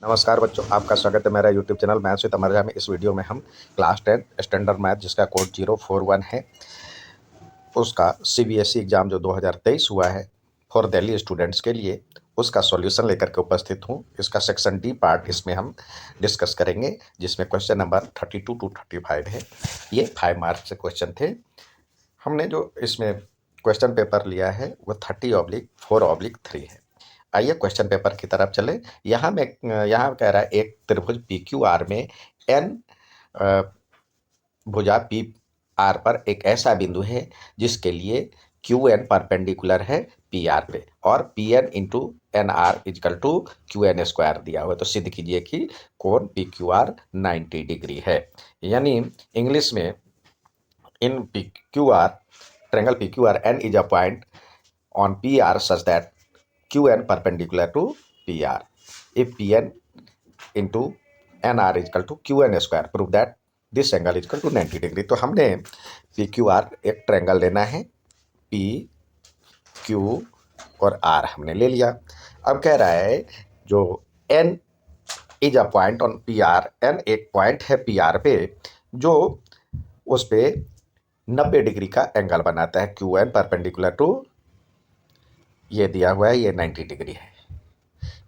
नमस्कार बच्चों, आपका स्वागत है मेरा YouTube channel maths with Amarja में। इस वीडियो में हम क्लास 10 स्टैंडर्ड मैथ जिसका कोड 041 है, उसका सीबीएसई एग्ज़ाम जो 2023 हुआ है फॉर दिल्ली स्टूडेंट्स के लिए, उसका सॉल्यूशन लेकर के उपस्थित हूँ। इसका सेक्शन डी पार्ट इसमें हम डिस्कस करेंगे, जिसमें क्वेश्चन नंबर 32 टू 35 है। ये 5 मार्क्स से क्वेश्चन थे। हमने जो इसमें क्वेश्चन पेपर लिया है वो 30/4/3 है। आइए क्वेश्चन पेपर की तरफ चले। यहाँ कह रहा है एक त्रिभुज पी क्यू आर में एन भुजा पी आर पर एक ऐसा बिंदु है जिसके लिए क्यू एन परपेंडिकुलर है पी आर पे, और P N into N R equal to Q N square दिया हुआ है। तो सिद्ध कीजिए कि कोण पी क्यू आर 90 डिग्री है। यानी इंग्लिश में in P Q R triangle P Q R N is a point on PR such that QN perpendicular to PR. If PN into NR is equal to QN square, prove that this angle is equal to 90 degree. तो हमने PQR एक triangle लेना है, P Q और R हमने ले लिया। अब कह रहा है जो N is a point on PR, N एक पॉइंट है PR पे जो उस पे 90 डिग्री का एंगल बनाता है। QN परपेंडिकुलर टू ये दिया हुआ है, ये 90 डिग्री है।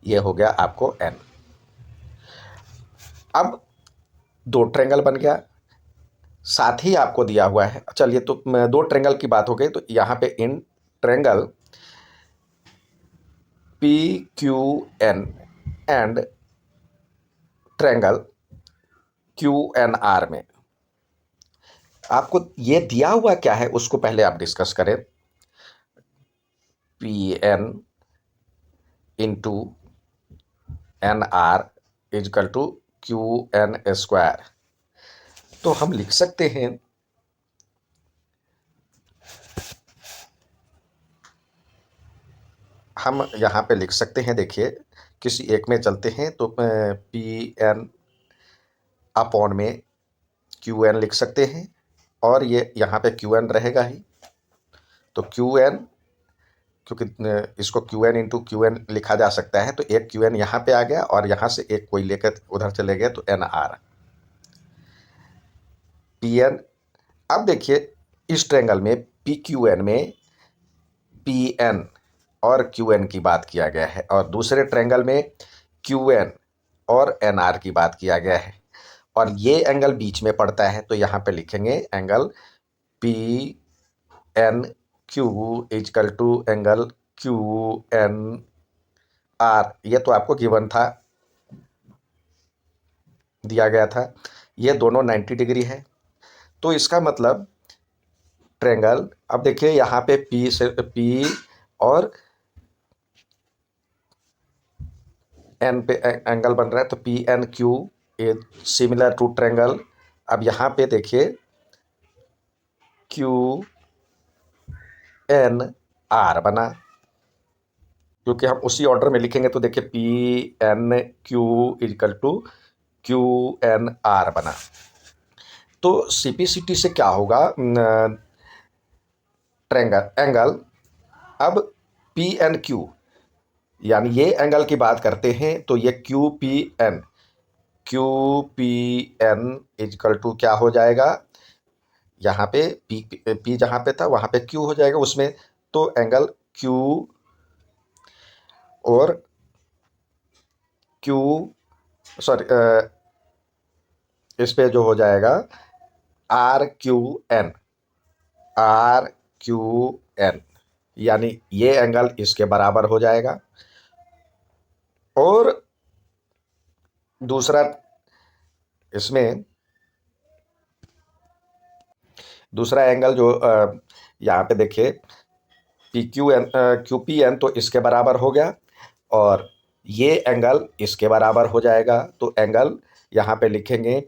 ये हो गया आपको एन। अब दो ट्रायंगल बन गया, साथ ही आपको दिया हुआ है। चलिए, तो दो ट्रायंगल की बात हो गई, तो यहाँ पे in triangle P Q N and triangle Q N R में आपको ये दिया हुआ क्या है उसको पहले आप डिस्कस करें। P N into N R equal to Q N square. तो हम लिख सकते हैं हम यहाँ पे लिख सकते हैं, देखिए किसी एक में चलते हैं तो पी एन अपॉन में क्यू एन लिख सकते हैं, और ये यहाँ पे क्यू एन रहेगा ही। तो क्यू एन, क्योंकि इसको Q N into Q N लिखा जा सकता है, तो एक क्यू एन यहाँ पे आ गया और यहाँ से एक कोई लेकर उधर चले गए, तो एन आर पी एन। अब देखिए इस ट्रायंगल में पी क्यू एन में पी एन और क्यू एन की बात किया गया है, और दूसरे ट्रायंगल में क्यू एन और एन आर की बात किया गया है, और ये एंगल बीच में पड़ता है। तो यहाँ पे लिखेंगे angle P N Q is equal to angle Q N R. ये तो आपको गिवन था, दिया गया था। ये दोनों 90 डिग्री है। तो इसका मतलब ट्रायंगल, अब देखिए यहाँ पे पी से पी और एन पे एंगल बन रहा है, तो P N Q is similar to triangle. अब यहाँ पे देखिए क्यू एन आर बना, क्योंकि हम उसी ऑर्डर में लिखेंगे। तो देखिए P N Q is equal to Q N R बना। तो सीपीसीटी से क्या होगा, ट्रायंगल एंगल, अब पी एन क्यू यानी ये एंगल की बात करते हैं, तो ये Q P N is equal to क्या हो जाएगा, यहाँ पे पी जहाँ पे था वहाँ पे क्यू हो जाएगा उसमें। तो एंगल क्यू और क्यू, सॉरी, इस पे जो हो जाएगा आर क्यू एन, यानी ये एंगल इसके बराबर हो जाएगा। और दूसरा, इसमें दूसरा एंगल जो यहाँ पे देखिए P Q N Q P N, तो इसके बराबर हो गया, और ये एंगल इसके बराबर हो जाएगा। तो एंगल यहाँ पे लिखेंगे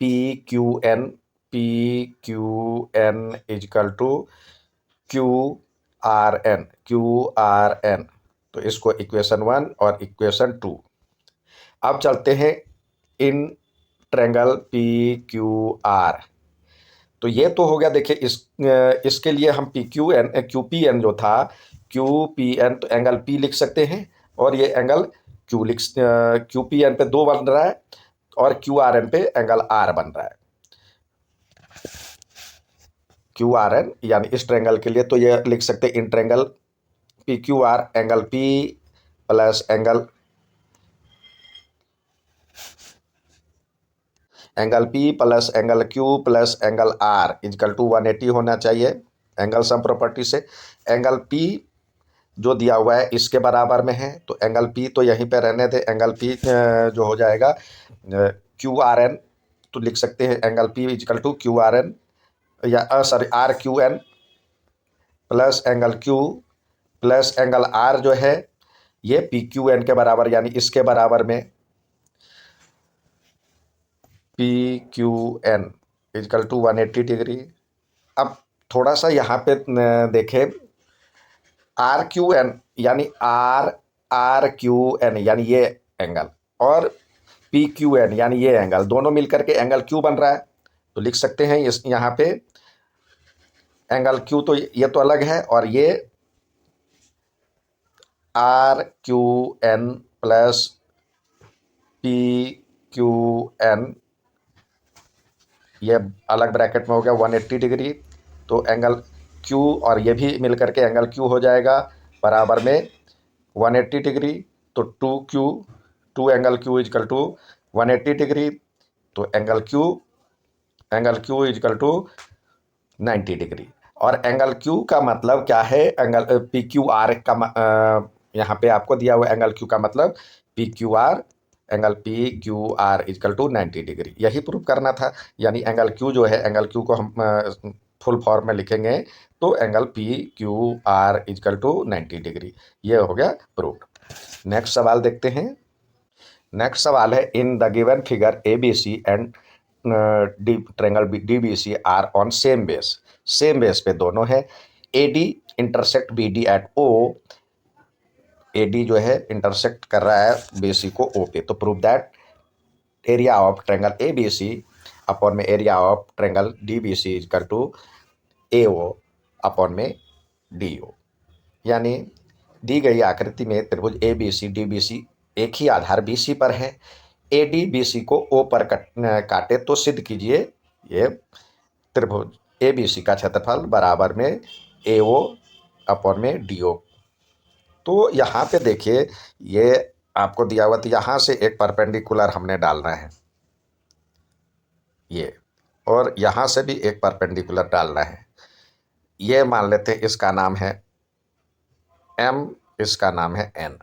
P Q N is equal to Q R N. तो इसको इक्वेशन 1 और इक्वेशन 2। अब चलते हैं in triangle P Q are. तो ये तो हो गया। देखिए इसके लिए हम क्यू पी एन जो था, क्यू पी एन, तो एंगल पी लिख सकते हैं, और ये एंगल क्यू पी एन पे 2 बन रहा है और क्यू आर एन पे एंगल आर बन रहा है। क्यू आर एन यानी इस ट्रेंगल के लिए तो ये लिख सकते हैं in triangle P Q R angle P plus angle P plus angle Q plus angle R equal to 180 होना चाहिए एंगल सम प्रॉपर्टी से। एंगल पी जो दिया हुआ है इसके बराबर में है, तो एंगल पी तो यहीं पे रहने दे। एंगल पी जो हो जाएगा क्यू आर एन, तो लिख सकते हैं angle P is equal to Q R N या sorry R Q N plus angle Q plus angle R जो है ये पी क्यू एन के बराबर, यानी इसके बराबर में P Q N is equal to 180 degree. अब थोड़ा सा यहाँ पे देखें, आर क्यू एन यानी आर आर क्यू एन यानी ये एंगल, और पी क्यू एन यानी ये एंगल, दोनों मिलकर के एंगल क्यू बन रहा है। तो लिख सकते हैं इस यहाँ पे एंगल क्यू तो ये तो अलग है, और ये R Q N plus P Q N ये अलग ब्रैकेट में हो गया 180 डिग्री। तो एंगल क्यू और ये भी मिलकर के एंगल क्यू हो जाएगा बराबर में 180 डिग्री। तो two angle Q is equal to 180 degree, तो angle Q is equal to 90 degree. और एंगल क्यू का मतलब क्या है, एंगल पी क्यू आर का यहाँ पे आपको दिया हुआ एंगल क्यू का मतलब P Q R, angle P Q R equal to 90 degree, यही प्रूव करना था। यानी एंगल क्यू जो है, एंगल क्यू को हम फुल फॉर्म में लिखेंगे तो angle P Q R equal to 90 degree, ये हो गया प्रूव। नेक्स्ट सवाल देखते हैं। नेक्स्ट सवाल है, in the given figure A B C and triangle D B C are on same base, same base पे दोनों है। A D intersect B D at O, A D जो है इंटरसेक्ट कर रहा है बी सी को ओ पे, तो prove that area of triangle A B C upon में area of triangle D B C is equal to A O upon में डी ओ। यानी दी गई आकृति में त्रिभुज A B C D B C एक ही आधार बी सी पर है, ए डी बी सी को ओ पर काटे तो सिद्ध कीजिए ये त्रिभुज ए बी सी का क्षेत्रफल बराबर में ए ओ अपॉन में डी ओ। तो यहाँ पे देखिए ये आपको दिया हुआ, तो यहाँ से एक परपेंडिकुलर हमने डालना है ये, और यहाँ से भी एक परपेंडिकुलर डालना है। ये मान लेते हैं इसका नाम है एम, इसका नाम है एन।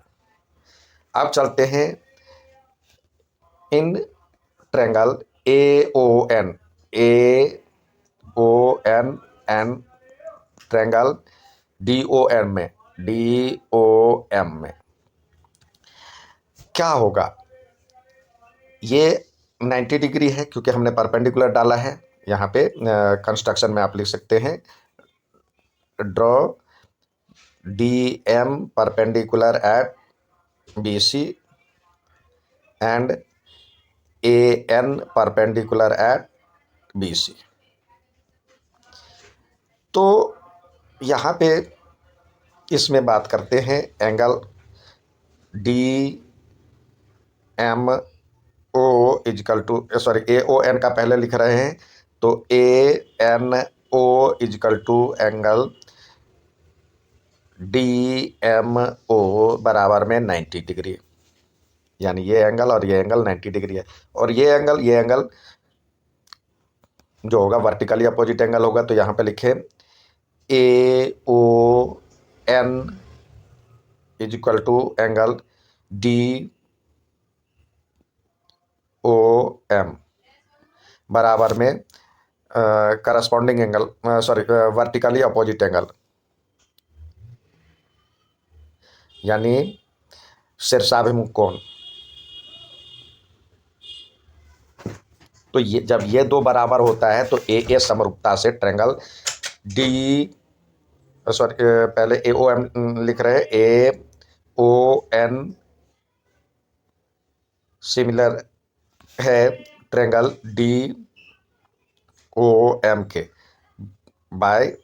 अब चलते हैं in triangle A O N, A O N N triangle D O M में, डी ओ एम में क्या होगा। ये 90 डिग्री है क्योंकि हमने परपेंडिकुलर डाला है। यहाँ पे कंस्ट्रक्शन में आप लिख सकते हैं draw D M perpendicular at B C and A N perpendicular at B C. तो यहाँ पे इसमें बात करते हैं angle D M O is equal to sorry A O N का पहले लिख रहे हैं, तो A N O is equal to angle D M O बराबर में 90 डिग्री, यानी ये एंगल और ये एंगल 90 डिग्री है। और ये एंगल जो होगा वर्टिकली अपोजिट एंगल होगा, तो यहाँ पे लिखे A O N is equal to angle D O M बराबर में corresponding angle sorry vertically opposite angle, यानी शीर्षाभिमुख कोण। तो ये जब ये दो बराबर होता है तो ए समरूपता से ट्रेंगल डी सॉरी पहले ए ओ एम लिख रहे हैं, ए ओ एन सिमिलर है ट्रेंगल डी ओ एम के बाय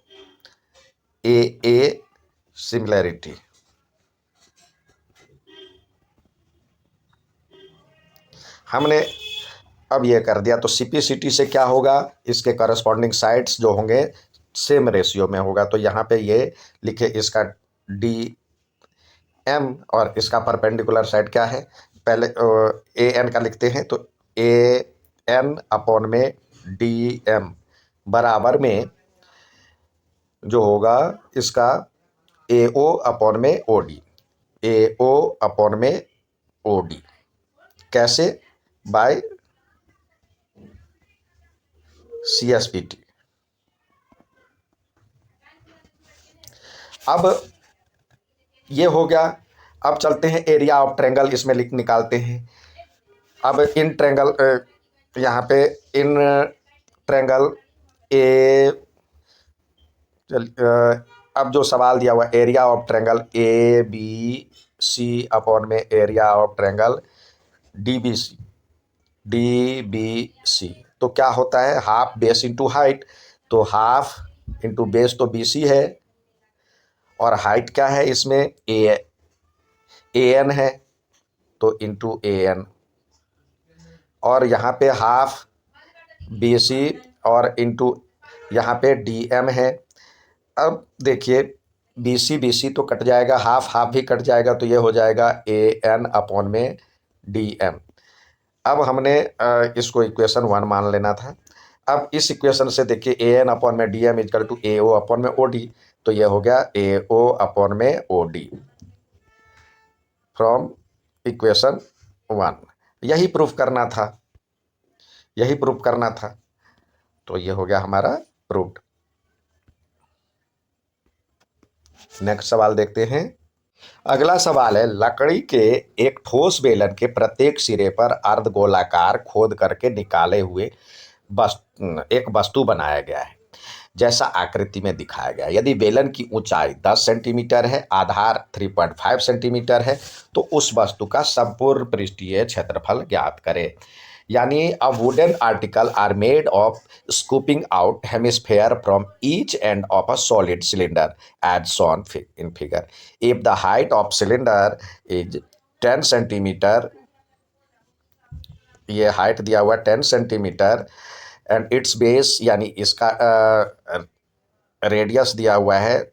ए सिमिलैरिटी। हमने अब ये कर दिया, तो CP/CT से क्या होगा, इसके करस्पॉन्डिंग साइड्स जो होंगे सेम रेशियो में होगा। तो यहाँ पे ये लिखे इसका DM और इसका परपेंडिकुलर साइड क्या है, पहले AN का लिखते हैं, तो AN अपॉन में DM बराबर में जो होगा इसका AO अपॉन में OD, AO अपॉन में OD। कैसे, बाय CSPT। अब ये हो गया। अब चलते हैं एरिया ऑफ ट्रेंगल, इसमें निकालते हैं। अब इन ट्रेंगल यहाँ पे इन ट्रेंगल ए अब जो सवाल दिया हुआ area of triangle ABC upon में एरिया ऑफ ट्रेंगल DBC, तो क्या होता है, हाफ बेस इंटू हाइट। तो हाफ इंटू बेस तो BC है, और हाइट क्या है इसमें AN है, तो इंटू AN, और यहाँ पे हाफ BC और इंटू यहाँ पे DM है। अब देखिए BC तो कट जाएगा, हाफ हाफ भी कट जाएगा, तो ये हो जाएगा AN अपॉन में DM। अब हमने इसको इक्वेशन 1 मान लेना था। अब इस इक्वेशन से देखिए AN अपॉन में DM equal to AO upon में OD, तो ये हो गया AO अपॉन में OD फ्रॉम इक्वेशन 1। यही प्रूफ करना था, यही प्रूफ करना था, तो ये हो गया हमारा प्रूफ्ड। नेक्स्ट सवाल देखते हैं। अगला सवाल है, लकड़ी के एक ठोस बेलन के प्रत्येक सिरे पर अर्धगोलाकार खोद करके निकाले हुए एक वस्तु बनाया गया है, जैसा आकृति में दिखाया गया है। यदि बेलन की ऊंचाई 10 सेंटीमीटर है, आधार 3.5 सेंटीमीटर है, तो उस वस्तु का संपूर्ण पृष्ठीय क्षेत्रफल ज्ञात करें। यानी a wooden article are made of scooping out hemisphere from each end of a solid cylinder as shown in figure. If the height of cylinder is 10 centimetre, ये हाइट दिया हुआ 10 सेंटीमीटर, एंड इट्स बेस यानी इसका radius दिया हुआ है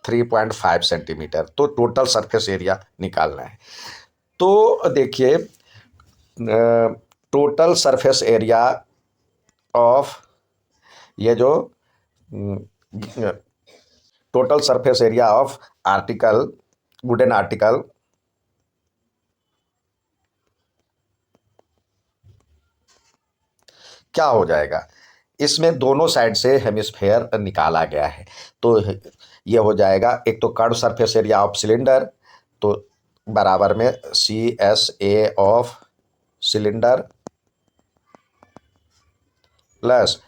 3.5 centimetre, तो total surface area निकालना है। तो देखिए टोटल सरफेस एरिया ऑफ ये जो total surface area of article, wooden article क्या हो जाएगा, इसमें दोनों साइड से हेमिस्फेयर निकाला गया है, तो ये हो जाएगा एक तो curve surface area of cylinder, तो बराबर में CSA of cylinder plus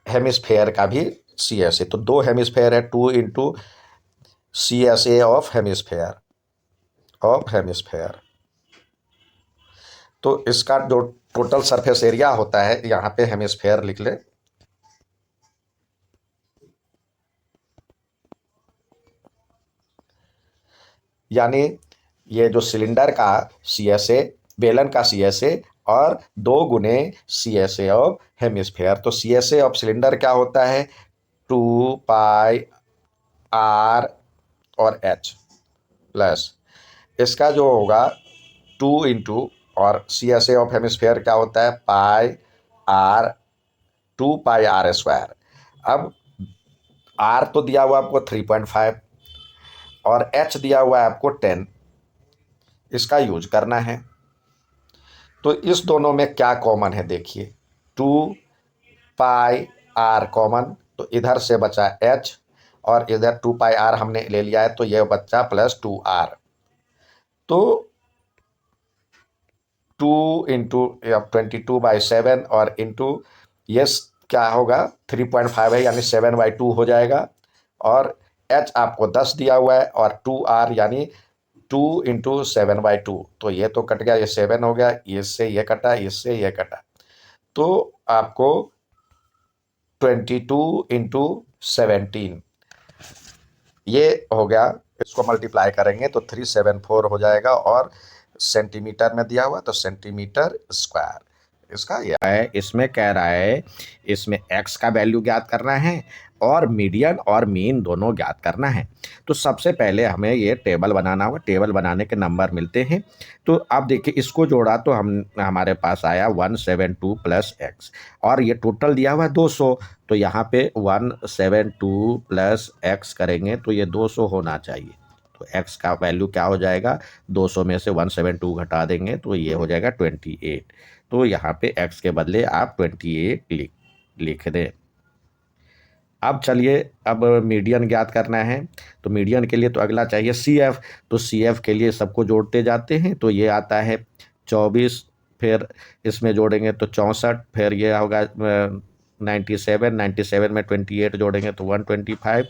hemisphere का भी CSA, तो दो हेमिस्फेयर है, 2 इंटू CSA ऑफ हेमिस्फेयर। तो इसका जो टोटल सरफेस एरिया होता है, यहाँ पे हेमिस्फेयर लिख ले, यानी ये जो सिलेंडर का CSA, बेलन का CSA और 2 गुने CSA ऑफ हेमिस्फेयर। तो CSA ऑफ सिलेंडर क्या होता है, 2 पाई R और H प्लस इसका जो होगा 2 इंटू, और CSA ऑफ हेमिस्फेयर क्या होता है, पाई R, 2 पाई R स्क्वायर। अब R तो दिया हुआ आपको 3.5 और H दिया हुआ है आपको 10, इसका यूज करना है। तो इस दोनों में क्या कॉमन है, देखिए 2 पाई R कॉमन, तो इधर से बचा H और इधर 2 पाई R हमने ले लिया है, तो यह बच्चा प्लस 2R। तो 2 इंटू 22/7 और इंटू ये क्या होगा 3.5 है, यानी 7/2 हो जाएगा, और H आपको 10 दिया हुआ है और 2R यानी 2 इंटू 7/2, तो ये तो कट गया, ये 7 हो गया, इससे ये कटा, इससे ये कटा, तो आपको 22 इंटू 17 ये हो गया। इसको मल्टीप्लाई करेंगे तो 374 हो जाएगा, और सेंटीमीटर में दिया हुआ, तो सेंटीमीटर स्क्वायर इसका यह है। इसमें कह रहा है इसमें x का वैल्यू ज्ञात करना है और मीडियन और मीन दोनों ज्ञात करना है। तो सबसे पहले हमें ये टेबल बनाना होगा। टेबल बनाने के नंबर मिलते हैं। तो अब देखिए इसको जोड़ा तो हमारे पास आया 172 प्लस एक्स, और ये टोटल दिया हुआ है 200। तो यहाँ पे 172 प्लस एक्स करेंगे तो ये 200 होना चाहिए। तो x का वैल्यू क्या हो जाएगा, 200 में से 172 घटा देंगे तो ये हो जाएगा 28। तो यहाँ पे x के बदले आप 28 लिख दें। अब चलिए, अब मीडियन ज्ञात करना है। तो मीडियन के लिए तो अगला चाहिए CF। तो CF के लिए सबको जोड़ते जाते हैं। तो ये आता है 24, फिर इसमें जोड़ेंगे तो 64, फिर ये होगा 97, 97 में 28 जोड़ेंगे तो 125,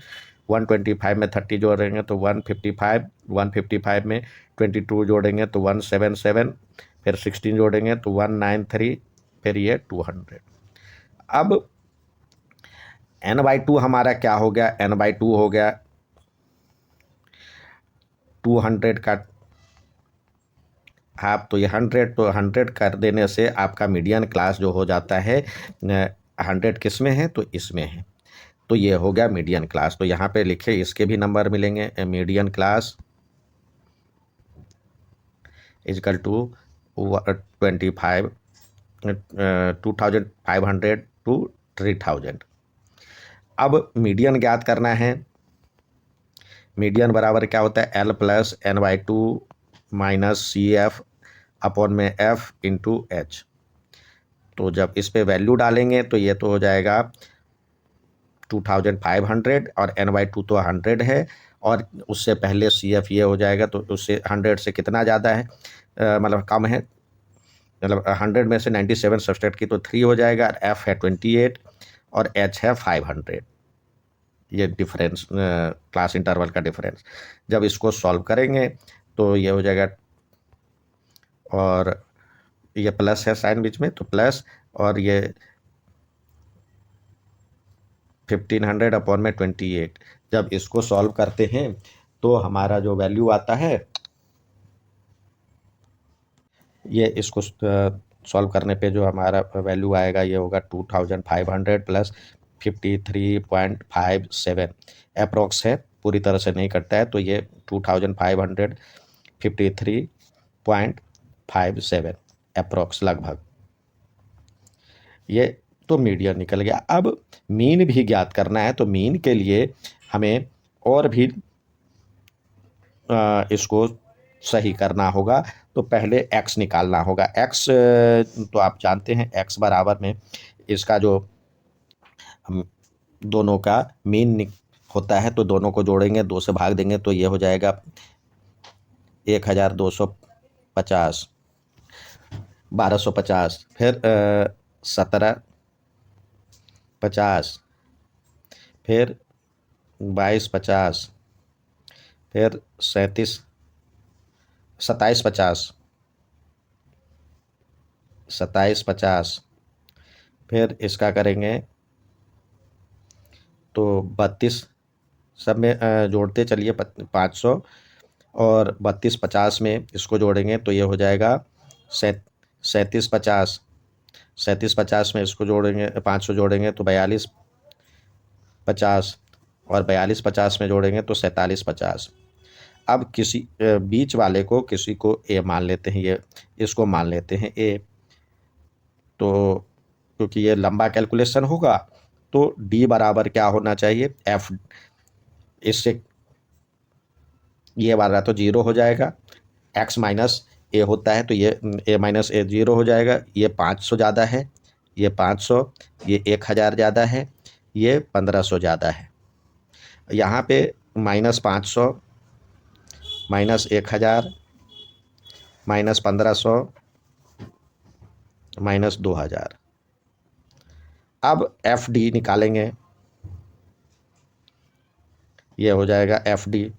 125 में 30 जोड़ेंगे तो 155, 155 में 22 जोड़ेंगे तो 177, फिर 16 जोड़ेंगे तो 193, फिर ये 200। अब n/2 हमारा क्या हो गया, n/2 हो गया 200 का हाफ। तो ये 100, तो 100 कर देने से आपका मीडियन क्लास जो हो जाता है 100 किस में है, तो इसमें है। तो ये हो गया मीडियन क्लास। तो यहाँ पे लिखे इसके भी नंबर मिलेंगे। Median class equal to 25 2500 to 3000। अब मीडियन ज्ञात करना है। मीडियन बराबर क्या होता है, L plus n/2 minus CF upon में F इंटू H। तो जब इस पे वैल्यू डालेंगे तो ये तो हो जाएगा 2500, और n/2 तो 100 है, और उससे पहले CF ये हो जाएगा। तो उससे 100 से कितना ज़्यादा है, मतलब कम है, मतलब 100 में से 97 सब्सट्रैक्ट की तो 3 हो जाएगा। F है 28 और H है 500। ये डिफरेंस क्लास इंटरवल का डिफरेंस। जब इसको सॉल्व करेंगे तो ये हो जाएगा, और ये प्लस है साइन बीच में, तो प्लस, और ये 1500 अपॉन में 28। जब इसको सॉल्व करते हैं तो हमारा जो वैल्यू आता है, ये इसको सॉल्व करने पे जो हमारा वैल्यू आएगा ये होगा 2500 प्लस 53.57 अप्रोक्स है, पूरी तरह से नहीं कटता है। तो ये 2553.57 अप्रोक्स लगभग, ये तो मीडियन निकल गया। अब मीन भी ज्ञात करना है। तो मीन के लिए हमें और भी इसको सही करना होगा। तो पहले x निकालना होगा। x तो आप जानते हैं x बराबर में इसका जो दोनों का मीन होता है, तो दोनों को जोड़ेंगे, 2 से भाग देंगे तो ये हो जाएगा 1250, 1250, फिर 1750, फिर 2250, फिर 2750, 2750, फिर इसका करेंगे तो 32, सब में जोड़ते चलिए 500, और 3250 में इसको जोड़ेंगे तो ये हो जाएगा 3750, 3750 में इसको जोड़ेंगे 500 जोड़ेंगे तो 4250, और 4250 में जोड़ेंगे तो 4750। अब किसी बीच वाले को, किसी को ए मान लेते हैं, ये इसको मान लेते हैं ए। तो क्योंकि ये लंबा कैलकुलेशन होगा तो डी बराबर क्या होना चाहिए, एफ। इससे ये वाला तो 0 हो जाएगा, एक्स माइनस ए होता है तो ये ए माइनस ए 0 हो जाएगा। ये 500 ज़्यादा है, ये 500, ये 1000 ज़्यादा है, ये 1500 ज़्यादा है। यहाँ पे -500, -1000, -1500, -2000। अब एफ डी निकालेंगे, ये हो जाएगा एफ डी।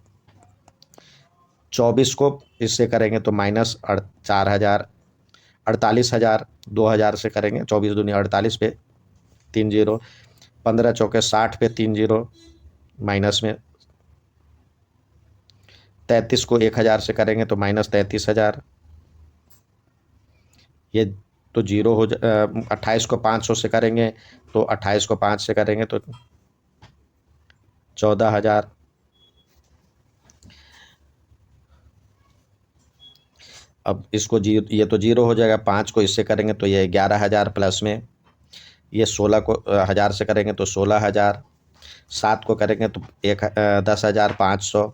24 को इससे करेंगे तो -4000, 48,000, 2000 से करेंगे, 24 दूनी 48 पे 3 0, 15 चौके 60 पे 3 0, माइनस में 33 को 1000 से करेंगे तो -33,000, ये तो जीरो हो 28 को 500 से करेंगे तो 28 को 5 से करेंगे तो 14,000। अब इसको ये तो जीरो हो जाएगा, 5 को इससे करेंगे तो ये 11,000 प्लस में ये 16 को 1000 से करेंगे तो 16,000, 7 को करेंगे तो 10,500।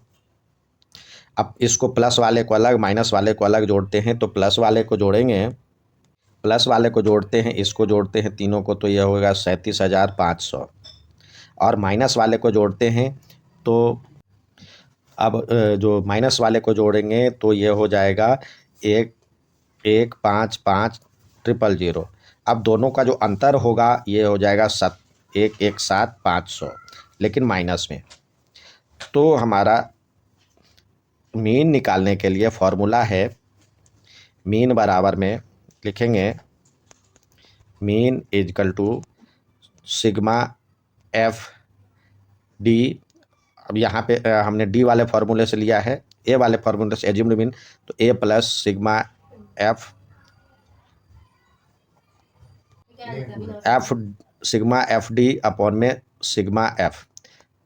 अब इसको प्लस वाले को अलग माइनस वाले को अलग जोड़ते हैं, तो प्लस वाले को जोड़ेंगे, प्लस वाले को जोड़ते हैं, इसको जोड़ते हैं तीनों को तो यह होगा 37,500। और माइनस वाले को जोड़ते हैं तो अब जो माइनस वाले को जोड़ेंगे तो ये हो जाएगा 1,155,000। अब दोनों का जो अंतर होगा ये हो जाएगा 1,17,500, लेकिन माइनस में। तो हमारा मीन निकालने के लिए फॉर्मूला है, मीन बराबर में लिखेंगे mean equal to sigma F D. अब यहाँ पे हमने डी वाले फार्मूले से लिया है, ए वाले फार्मूले से एज्यूम्ड मीन, तो A plus sigma F F sigma F D upon में सिग्मा एफ।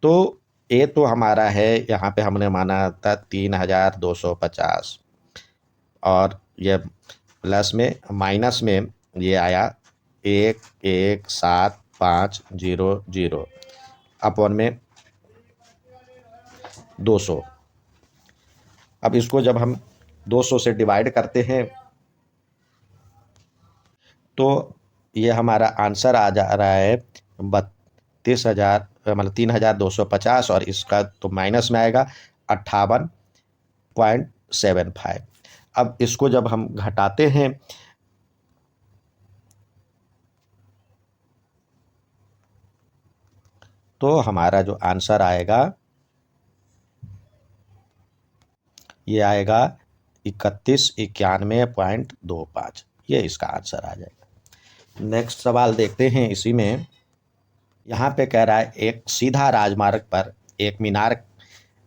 तो ए तो हमारा है, यहाँ पे हमने माना था 3,250, और ये प्लस में माइनस में ये आया 1,1,7,5,0,0 अपॉन में 200। अब इसको जब हम 200 से डिवाइड करते हैं तो ये हमारा आंसर आ जा रहा है 32,000, मतलब 3,250, और इसका तो माइनस में आएगा 58.75। अब इसको जब हम घटाते हैं तो हमारा जो आंसर आएगा ये आएगा 3191.25, ये इसका आंसर आ जाएगा। नेक्स्ट सवाल देखते हैं इसी में। यहाँ पे कह रहा है एक सीधा राजमार्ग पर एक मीनार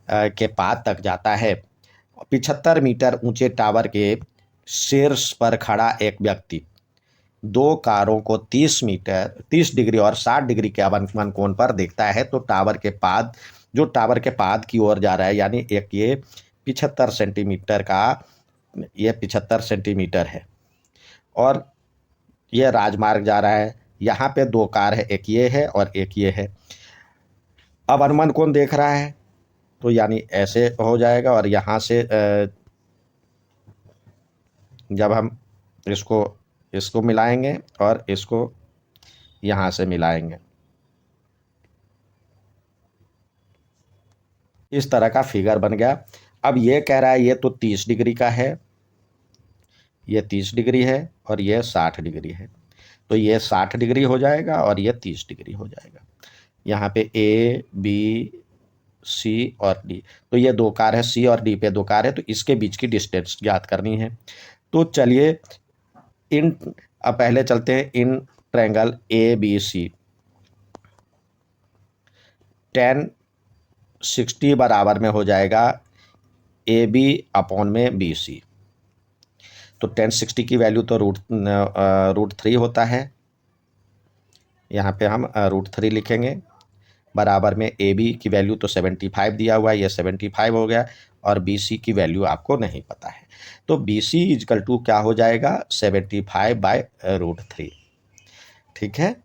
के पाद तक जाता है। 75 मीटर ऊंचे टावर के शीर्ष पर खड़ा एक व्यक्ति दो कारों को 30 डिग्री और 60 डिग्री के अवनमन कोण पर देखता है। तो टावर के पाद की ओर जा रहा है, यानी एक ये 75 सेंटीमीटर का, ये 75 सेंटीमीटर है और ये राजमार्ग जा रहा है। यहाँ पे दो कार है, एक ये है और एक ये है। अब अनुमान कौन देख रहा है, तो यानी ऐसे हो जाएगा, और यहाँ से जब हम इसको मिलाएंगे और इसको यहाँ से मिलाएंगे, इस तरह का फिगर बन गया। अब ये कह रहा है ये तो 30 डिग्री का है, ये 30 डिग्री है और ये 60 डिग्री है, तो ये 60 डिग्री हो जाएगा और ये 30 डिग्री हो जाएगा। यहाँ पे ए बी सी और डी, तो ये दो कार है, सी और डी पे दो कार है, तो इसके बीच की डिस्टेंस ज्ञात करनी है। तो चलिए अब पहले चलते हैं इन ट्रायंगल ए बी सी। 1060 बराबर में हो जाएगा ए बी अपॉन में बी सी। तो 1060 की वैल्यू तो √3 होता है, यहाँ पे हम √3 लिखेंगे, बराबर में ए बी की वैल्यू तो 75 दिया हुआ है, ये 75 हो गया, और बी सी की वैल्यू आपको नहीं पता है, तो बी सी इजकल टू क्या हो जाएगा 75/√3। ठीक है,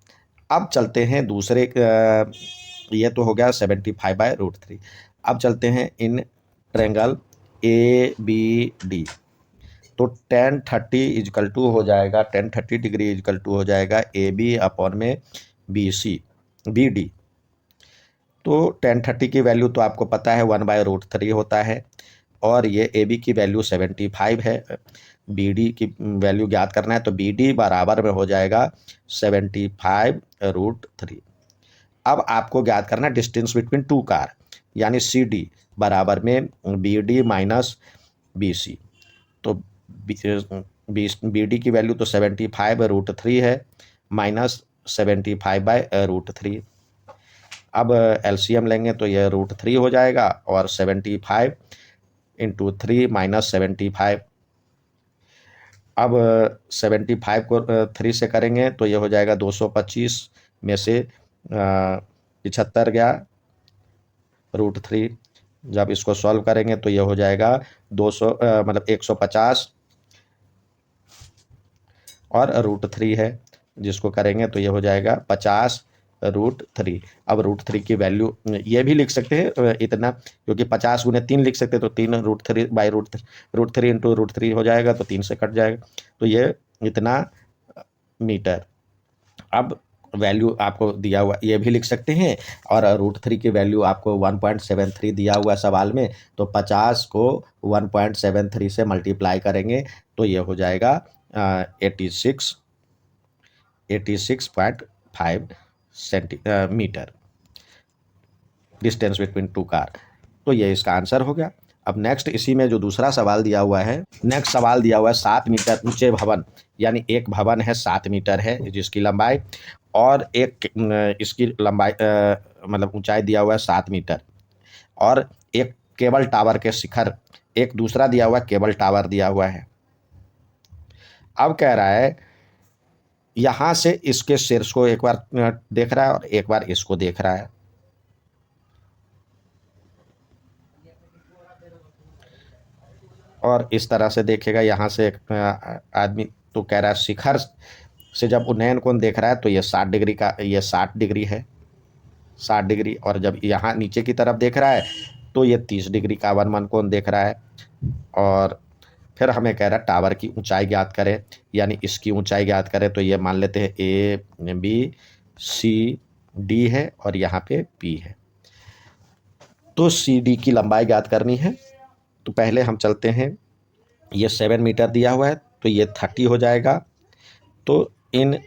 अब चलते हैं दूसरे, ये तो हो गया 75/√3। अब चलते हैं in triangle A B D. तो 1030 इजकल टू हो जाएगा, 1030 डिग्री इजकल टू हो जाएगा ए बी अपॉन में बी सी बी डी। तो 1030 की वैल्यू तो आपको पता है 1/√3 होता है, और ये ए बी की वैल्यू 75 है, बी डी की वैल्यू ज्ञात करना है, तो बी डी बराबर में हो जाएगा 75√3। अब आपको ज्ञात करना है डिस्टेंस बिटवीन टू कार, यानी सी डी बराबर में B D minus B C. तो बी डी की वैल्यू तो 75/√3 है, माइनस 75/√3। अब एलसीएम लेंगे तो यह √3 हो जाएगा, और 75 × 3 - 75। अब 75 को 3 से करेंगे तो ये हो जाएगा 225 में से 75 गया √3। जब इसको सॉल्व करेंगे तो ये हो जाएगा 200 मतलब 150 और √3 है, जिसको करेंगे तो ये हो जाएगा 50 √3। अब √3 की वैल्यू ये भी लिख सकते हैं इतना, क्योंकि 50 गुने 3 लिख सकते हैं, तो 3 √3 बाई √3 इंटू √3 हो जाएगा, तो 3 से कट जाएगा, तो ये इतना मीटर। अब वैल्यू आपको दिया हुआ ये भी लिख सकते हैं, और √3 की वैल्यू आपको 1.73 दिया हुआ सवाल में, तो 50 को 1.73 से मल्टीप्लाई करेंगे तो ये हो जाएगा 86.5 centimetre distance between two car. तो ये इसका आंसर हो गया। अब नेक्स्ट इसी में जो दूसरा सवाल दिया हुआ है, नेक्स्ट सवाल दिया हुआ है 7 मीटर ऊंचे भवन, यानी एक भवन है 7 मीटर है जिसकी लंबाई, और एक इसकी लंबाई मतलब ऊंचाई दिया हुआ है 7 मीटर, और एक केबल टावर के शिखर, एक दूसरा दिया हुआ केबल टावर दिया हुआ है। अब कह रहा है यहाँ से इसके शीर्ष को एक बार देख रहा है और एक बार इसको देख रहा है, और इस तरह से देखेगा यहाँ से एक आदमी, तो कह रहा है शिखर से जब उन्नयन कोण देख रहा है तो ये 60 डिग्री का, ये 60 डिग्री है, 60 डिग्री, और जब यहाँ नीचे की तरफ देख रहा है तो ये 30 डिग्री का अवनमन कोण देख रहा है। और फिर हमें कह रहा है टावर की ऊंचाई ज्ञात करें, यानी इसकी ऊंचाई ज्ञात करें, तो ये मान लेते हैं ABCD है और यहाँ पे P है, तो CD की लंबाई ज्ञात करनी है। तो पहले हम चलते हैं, ये 7 मीटर दिया हुआ है तो ये 30 हो जाएगा, तो इन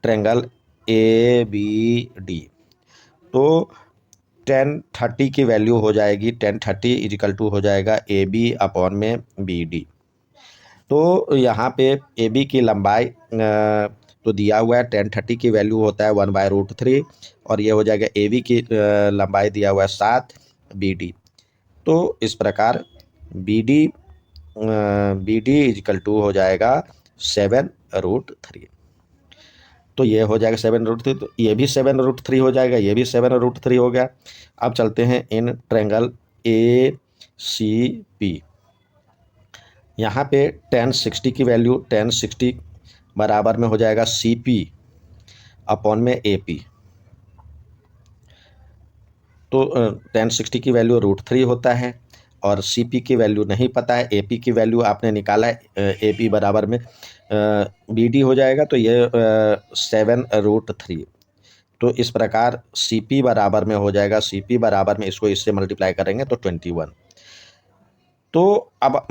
ट्रेंगल ABD तो 1030 की वैल्यू हो जाएगी, 1030 इजिकल टू हो जाएगा AB अपॉन में BD। तो यहाँ पे AB की लंबाई तो दिया हुआ है 1030 की वैल्यू होता है 1/√3, और ये हो जाएगा AB की लंबाई दिया हुआ है 7, BD। तो इस प्रकार BD इजिकल टू हो जाएगा 7√3। तो ये हो जाएगा 7√3, तो ये भी 7√3 हो जाएगा, ये भी 7√3 हो गया। अब चलते हैं इन ट्रेंगल ACP, यहाँ पे 1060 की वैल्यू, 1060 बराबर में हो जाएगा CP अपॉन में AP। तो 1060 की वैल्यू √3 होता है, और CP की वैल्यू नहीं पता है, AP की वैल्यू आपने निकाला है, AP बराबर में BD हो जाएगा, तो ये 7√3। तो इस प्रकार CP बराबर में हो जाएगा, CP बराबर में इसको इससे मल्टीप्लाई करेंगे तो 21। तो अब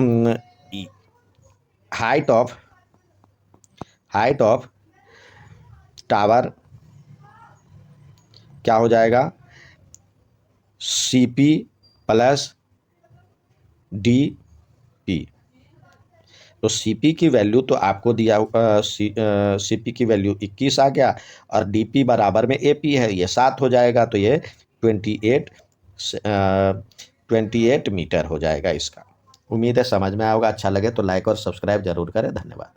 हाइट ऑफ टावर क्या हो जाएगा, CP प्लस DP। तो CP की वैल्यू तो आपको दिया CP की वैल्यू 21 आ गया, और DP बराबर में AP है, ये 7 हो जाएगा, तो ये 28 मीटर हो जाएगा इसका। उम्मीद है समझ में आएगा। अच्छा लगे तो लाइक और सब्सक्राइब जरूर करें। धन्यवाद।